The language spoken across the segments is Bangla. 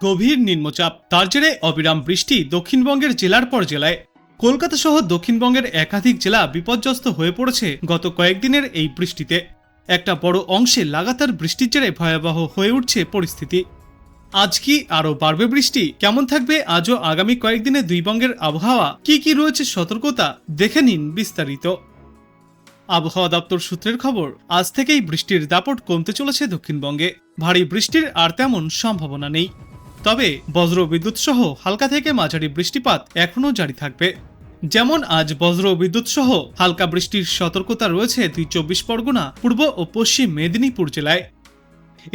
গভীর নিম্নচাপ, তার জেরে অবিরাম বৃষ্টি দক্ষিণবঙ্গের জেলার পর জেলায়। কলকাতা সহ দক্ষিণবঙ্গের একাধিক জেলা বিপর্যস্ত হয়ে পড়েছে গত কয়েকদিনের এই বৃষ্টিতে। একটা বড় অংশে লাগাতার বৃষ্টির জেরে ভয়াবহ হয়ে উঠছে পরিস্থিতি। আজ কি আরও বাড়বে বৃষ্টি? কেমন থাকবে আজও আগামী কয়েকদিনে দুই বঙ্গের আবহাওয়া? কি রয়েছে সতর্কতা? দেখে নিন বিস্তারিত। আবহাওয়া দপ্তর সূত্রের খবর, আজ থেকেই বৃষ্টির দাপট কমতে চলেছে দক্ষিণবঙ্গে। ভারী বৃষ্টির আর তেমন সম্ভাবনা নেই, তবে বজ্র বিদ্যুৎ সহ হালকা থেকে মাঝারি বৃষ্টিপাত এখনও জারি থাকবে। যেমন আজ বজ্র বিদ্যুৎ সহ হালকা বৃষ্টির সতর্কতা রয়েছে দুই 24 পরগনা, পূর্ব ও পশ্চিম মেদিনীপুর জেলায়।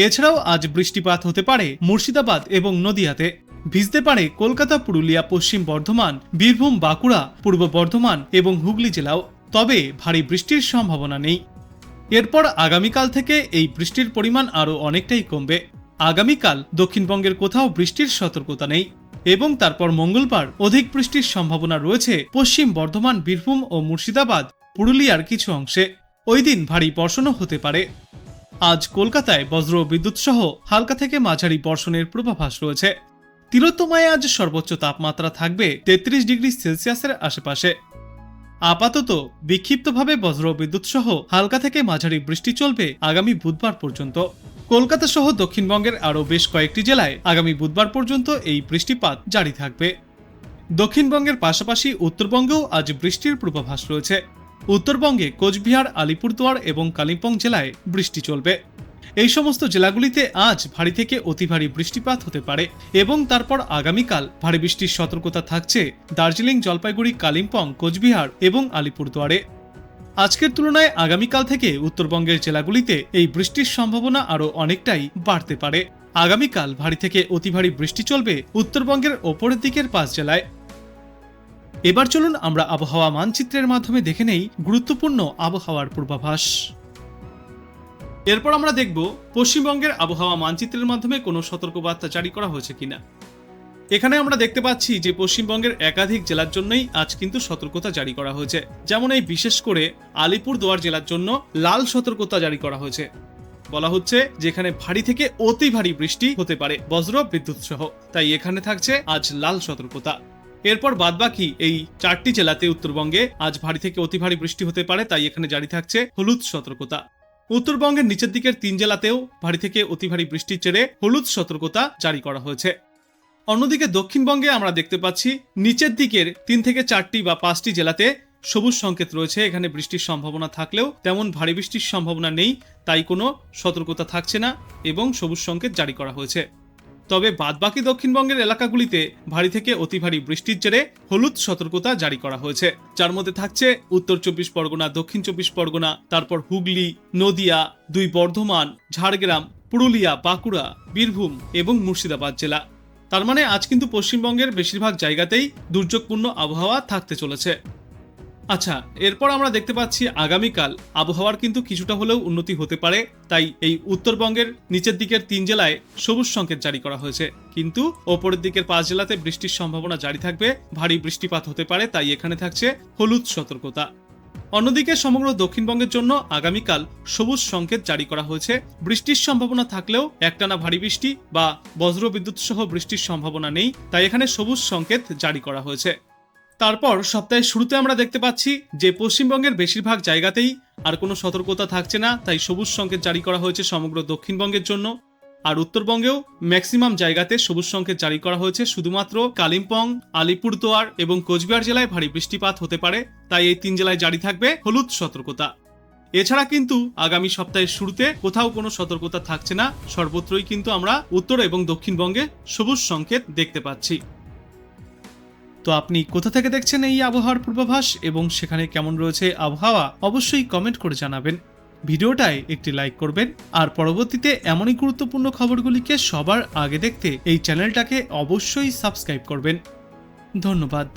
এছাড়াও আজ বৃষ্টিপাত হতে পারে মুর্শিদাবাদ এবং নদিয়াতে। ভিজতে পারে কলকাতা, পুরুলিয়া, পশ্চিম বর্ধমান, বীরভূম, বাঁকুড়া, পূর্ব বর্ধমান এবং হুগলি জেলাও। তবে ভারী বৃষ্টির সম্ভাবনা নেই। এরপর আগামীকাল থেকে এই বৃষ্টির পরিমাণ আরও অনেকটাই কমবে। আগামীকাল দক্ষিণবঙ্গের কোথাও বৃষ্টির সতর্কতা নেই এবং তারপর মঙ্গলবার অধিক বৃষ্টির সম্ভাবনা রয়েছে পশ্চিম বর্ধমান, বীরভূম ও মুর্শিদাবাদ, পুরুলিয়ার কিছু অংশে। ওই দিন ভারী বর্ষণও হতে পারে। আজ কলকাতায় বজ্র বিদ্যুৎ সহ হালকা থেকে মাঝারি বর্ষণের পূর্বাভাস রয়েছে। তিলোত্তমায় আজ সর্বোচ্চ তাপমাত্রা থাকবে 33 ডিগ্রি সেলসিয়াসের আশেপাশে। আপাতত বিক্ষিপ্তভাবে বজ্র বিদ্যুৎ সহ হালকা থেকে মাঝারি বৃষ্টি চলবে আগামী বুধবার পর্যন্ত। কলকাতা সহ দক্ষিণবঙ্গের আরও বেশ কয়েকটি জেলায় আগামী বুধবার পর্যন্ত এই বৃষ্টিপাত জারি থাকবে। দক্ষিণবঙ্গের পাশাপাশি উত্তরবঙ্গেও আজ বৃষ্টির পূর্বাভাস রয়েছে। উত্তরবঙ্গে কোচবিহার, আলিপুরদুয়ার এবং কালিম্পং জেলায় বৃষ্টি চলবে। এই সমস্ত জেলাগুলিতে আজ ভারী থেকে অতি ভারী বৃষ্টিপাত হতে পারে এবং তারপর আগামীকাল ভারী বৃষ্টির সতর্কতা থাকছে দার্জিলিং, জলপাইগুড়ি, কালিম্পং, কোচবিহার এবং আলিপুরদুয়ারে। আজকের তুলনায় আগামীকাল থেকে উত্তরবঙ্গের জেলাগুলিতে এই বৃষ্টির সম্ভাবনা আরও অনেকটাই বাড়তে পারে। আগামীকাল ভারী থেকে অতি ভারী বৃষ্টি চলবে উত্তরবঙ্গের ওপরের দিকের 5 জেলায়। এবার চলুন আমরা আবহাওয়া মানচিত্রের মাধ্যমে দেখে নেই গুরুত্বপূর্ণ আবহাওয়ার পূর্বাভাস। এরপর আমরা দেখব পশ্চিমবঙ্গের আবহাওয়া মানচিত্রের মাধ্যমে কোনো সতর্কবার্তা জারি করা হয়েছে কিনা। এখানে আমরা দেখতে পাচ্ছি যে পশ্চিমবঙ্গের একাধিক জেলার জন্যই আজ কিন্তু সতর্কতা জারি করা হয়েছে। যেমন এই বিশেষ করে আলিপুরদুয়ার জেলার জন্য লাল সতর্কতা জারি করা হয়েছে। বলা হচ্ছে যেখানে ভারী থেকে অতি ভারী বৃষ্টি হতে পারে বজ্র বিদ্যুৎ সহ, তাই এখানে থাকছে আজ লাল সতর্কতা। এরপর বাদবাকি এই 4টি জেলাতে উত্তরবঙ্গে আজ ভারী থেকে অতি ভারী বৃষ্টি হতে পারে, তাই এখানে জারি থাকছে হলুদ সতর্কতা। উত্তরবঙ্গের নিচের দিকের 3 জেলাতেও ভারী থেকে অতি ভারী বৃষ্টির জেরে হলুদ সতর্কতা জারি করা হয়েছে। অন্যদিকে দক্ষিণবঙ্গে আমরা দেখতে পাচ্ছি নিচের দিকের 3 থেকে 4টি বা 5টি জেলাতে সবুজ সংকেত রয়েছে। এখানে বৃষ্টির সম্ভাবনা থাকলেও তেমন ভারী বৃষ্টির সম্ভাবনা নেই, তাই কোনো সতর্কতা থাকছে না এবং সবুজ সংকেত জারি করা হয়েছে। তবে বাদবাকি দক্ষিণবঙ্গের এলাকাগুলিতে ভারী থেকে অতি ভারী বৃষ্টির জেরে হলুদ সতর্কতা জারি করা হয়েছে, যার মধ্যে থাকছে উত্তর 24 পরগনা, দক্ষিণ 24 পরগনা, তারপর হুগলি, নদিয়া, 2 বর্ধমান, ঝাড়গ্রাম, পুরুলিয়া, বাঁকুড়া, বীরভূম এবং মুর্শিদাবাদ জেলা। তার মানে আজ কিন্তু পশ্চিমবঙ্গের বেশিরভাগ জায়গাতেই দুর্যোগপূর্ণ আবহাওয়া থাকতে চলেছে। আচ্ছা, এরপর আমরা দেখতে পাচ্ছি আগামীকাল আবহাওয়ার কিন্তু কিছুটা হলেও উন্নতি হতে পারে, তাই এই উত্তরবঙ্গের নিচের দিকের 3 জেলায় সবুজ সংকেত জারি করা হয়েছে, কিন্তু ওপরের দিকের 5 জেলাতে বৃষ্টির সম্ভাবনা জারি থাকবে, ভারী বৃষ্টিপাত হতে পারে, তাই এখানে থাকছে হলুদ সতর্কতা। অন্যদিকে সমগ্র দক্ষিণবঙ্গের জন্য আগামীকাল সবুজ সংকেত জারি করা হয়েছে। বৃষ্টির সম্ভাবনা থাকলেও একটানা ভারী বৃষ্টি বা বজ্র বিদ্যুৎ সহ বৃষ্টির সম্ভাবনা নেই, তাই এখানে সবুজ সংকেত জারি করা হয়েছে। তারপর সপ্তাহের শুরুতে আমরা দেখতে পাচ্ছি যে পশ্চিমবঙ্গের বেশিরভাগ জায়গাতেই আর কোনো সতর্কতা থাকছে না, তাই সবুজ সংকেত জারি করা হয়েছে সমগ্র দক্ষিণবঙ্গের জন্য। আর উত্তরবঙ্গেও ম্যাক্সিমাম জায়গাতে সবুজ সংকেত জারি করা হয়েছে। শুধুমাত্র কালিম্পং, আলিপুরদুয়ার এবং কোচবিহার জেলায় ভারী বৃষ্টিপাত হতে পারে, তাই এই 3 জেলায় জারি থাকবে হলুদ সতর্কতা। এছাড়া কিন্তু আগামী সপ্তাহের শুরুতে কোথাও কোনো সতর্কতা থাকছে না, সর্বত্রই কিন্তু আমরা উত্তর এবং দক্ষিণবঙ্গে সবুজ সংকেত দেখতে পাচ্ছি। তো আপনি কোথা থেকে দেখছেন এই আবহাওয়ার পূর্বাভাস এবং সেখানে কেমন রয়েছে আবহাওয়া, অবশ্যই কমেন্ট করে জানাবেন। ভিডিওটায় একটি লাইক করবেন আর পরবর্তীতে এমনই গুরুত্বপূর্ণ খবরগুলিকে সবার আগে দেখতে এই চ্যানেলটাকে অবশ্যই সাবস্ক্রাইব করবেন। ধন্যবাদ।